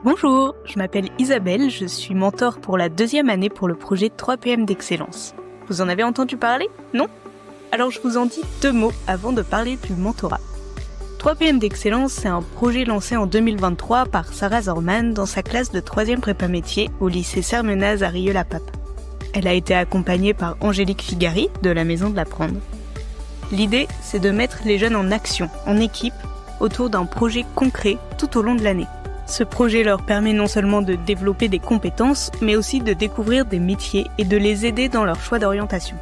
Bonjour, je m'appelle Isabelle, je suis mentor pour la 2e année pour le projet 3PM d'Excellence. Vous en avez entendu parler? Non? Alors je vous en dis 2 mots avant de parler du mentorat. 3PM d'Excellence, c'est un projet lancé en 2023 par Sarah Zorman dans sa classe de 3e prépa métier au lycée Sermenaz à Rieux-la-Pape. Elle a été accompagnée par Angélique Figari de la Maison de l'Apprendre. L'idée, c'est de mettre les jeunes en action, en équipe, autour d'un projet concret tout au long de l'année. Ce projet leur permet non seulement de développer des compétences, mais aussi de découvrir des métiers et de les aider dans leur choix d'orientation.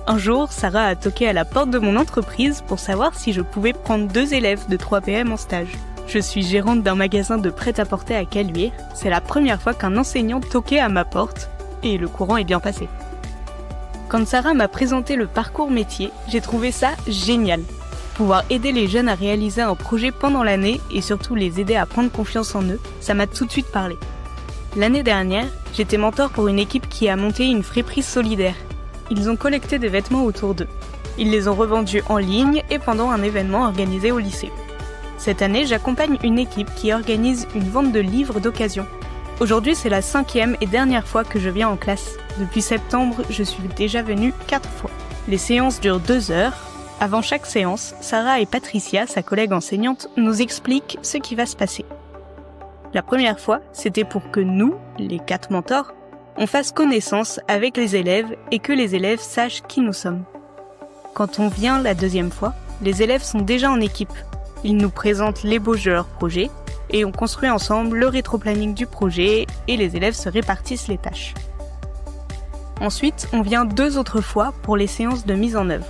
Un jour, Sarah a toqué à la porte de mon entreprise pour savoir si je pouvais prendre 2 élèves de 3PM en stage. Je suis gérante d'un magasin de prêt-à-porter à Caluire. C'est la première fois qu'un enseignant toquait à ma porte, et le courant est bien passé. Quand Sarah m'a présenté le parcours métier, j'ai trouvé ça génial. Pouvoir aider les jeunes à réaliser un projet pendant l'année et surtout les aider à prendre confiance en eux, ça m'a tout de suite parlé. L'année dernière, j'étais mentor pour une équipe qui a monté une friperie solidaire. Ils ont collecté des vêtements autour d'eux. Ils les ont revendus en ligne et pendant un événement organisé au lycée. Cette année, j'accompagne une équipe qui organise une vente de livres d'occasion. Aujourd'hui, c'est la 5e et dernière fois que je viens en classe. Depuis septembre, je suis déjà venue 4 fois. Les séances durent 2 heures. Avant chaque séance, Sarah et Patricia, sa collègue enseignante, nous expliquent ce qui va se passer. La première fois, c'était pour que nous, les 4 mentors, on fasse connaissance avec les élèves et que les élèves sachent qui nous sommes. Quand on vient la 2e fois, les élèves sont déjà en équipe. Ils nous présentent l'ébauche de leur projet et on construit ensemble le rétro-planning du projet et les élèves se répartissent les tâches. Ensuite, on vient 2 autres fois pour les séances de mise en œuvre.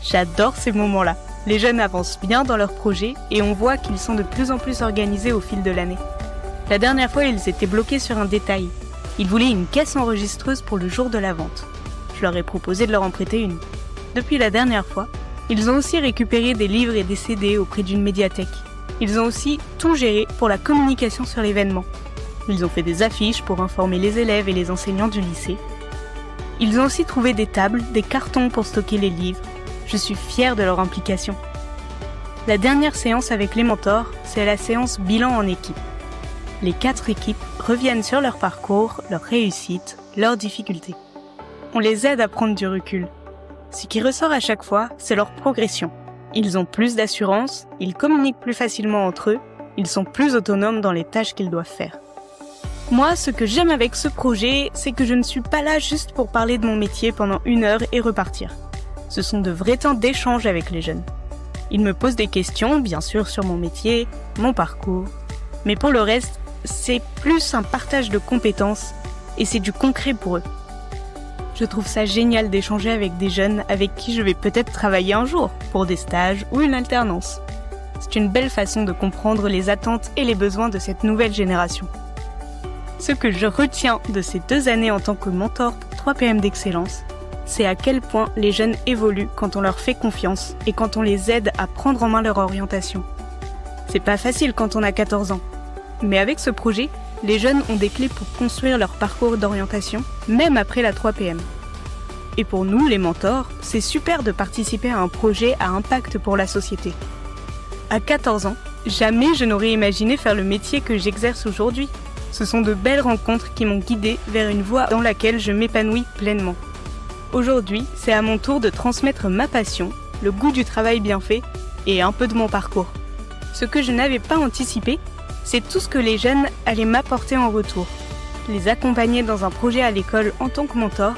J'adore ces moments-là. Les jeunes avancent bien dans leur projet et on voit qu'ils sont de plus en plus organisés au fil de l'année. La dernière fois, ils étaient bloqués sur un détail. Ils voulaient une caisse enregistreuse pour le jour de la vente. Je leur ai proposé de leur en prêter une. Depuis la dernière fois, ils ont aussi récupéré des livres et des CD auprès d'une médiathèque. Ils ont aussi tout géré pour la communication sur l'événement. Ils ont fait des affiches pour informer les élèves et les enseignants du lycée. Ils ont aussi trouvé des tables, des cartons pour stocker les livres. Je suis fière de leur implication. La dernière séance avec les mentors, c'est la séance bilan en équipe. Les 4 équipes reviennent sur leur parcours, leurs réussites, leurs difficultés. On les aide à prendre du recul. Ce qui ressort à chaque fois, c'est leur progression. Ils ont plus d'assurance, ils communiquent plus facilement entre eux, ils sont plus autonomes dans les tâches qu'ils doivent faire. Moi, ce que j'aime avec ce projet, c'est que je ne suis pas là juste pour parler de mon métier pendant 1 heure et repartir. Ce sont de vrais temps d'échange avec les jeunes. Ils me posent des questions, bien sûr, sur mon métier, mon parcours. Mais pour le reste, c'est plus un partage de compétences et c'est du concret pour eux. Je trouve ça génial d'échanger avec des jeunes avec qui je vais peut-être travailler un jour pour des stages ou une alternance. C'est une belle façon de comprendre les attentes et les besoins de cette nouvelle génération. Ce que je retiens de ces 2 années en tant que mentor pour 3PM d'Excellence, c'est à quel point les jeunes évoluent quand on leur fait confiance et quand on les aide à prendre en main leur orientation. C'est pas facile quand on a 14 ans. Mais avec ce projet, les jeunes ont des clés pour construire leur parcours d'orientation, même après la 3PM. Et pour nous, les mentors, c'est super de participer à un projet à impact pour la société. À 14 ans, jamais je n'aurais imaginé faire le métier que j'exerce aujourd'hui. Ce sont de belles rencontres qui m'ont guidée vers une voie dans laquelle je m'épanouis pleinement. Aujourd'hui, c'est à mon tour de transmettre ma passion, le goût du travail bien fait et un peu de mon parcours. Ce que je n'avais pas anticipé, c'est tout ce que les jeunes allaient m'apporter en retour. Les accompagner dans un projet à l'école en tant que mentor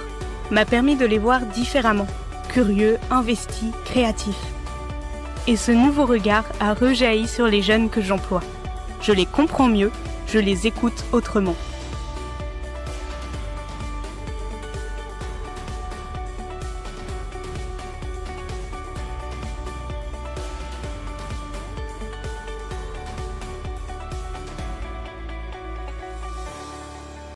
m'a permis de les voir différemment, curieux, investis, créatifs. Et ce nouveau regard a rejailli sur les jeunes que j'emploie. Je les comprends mieux, je les écoute autrement.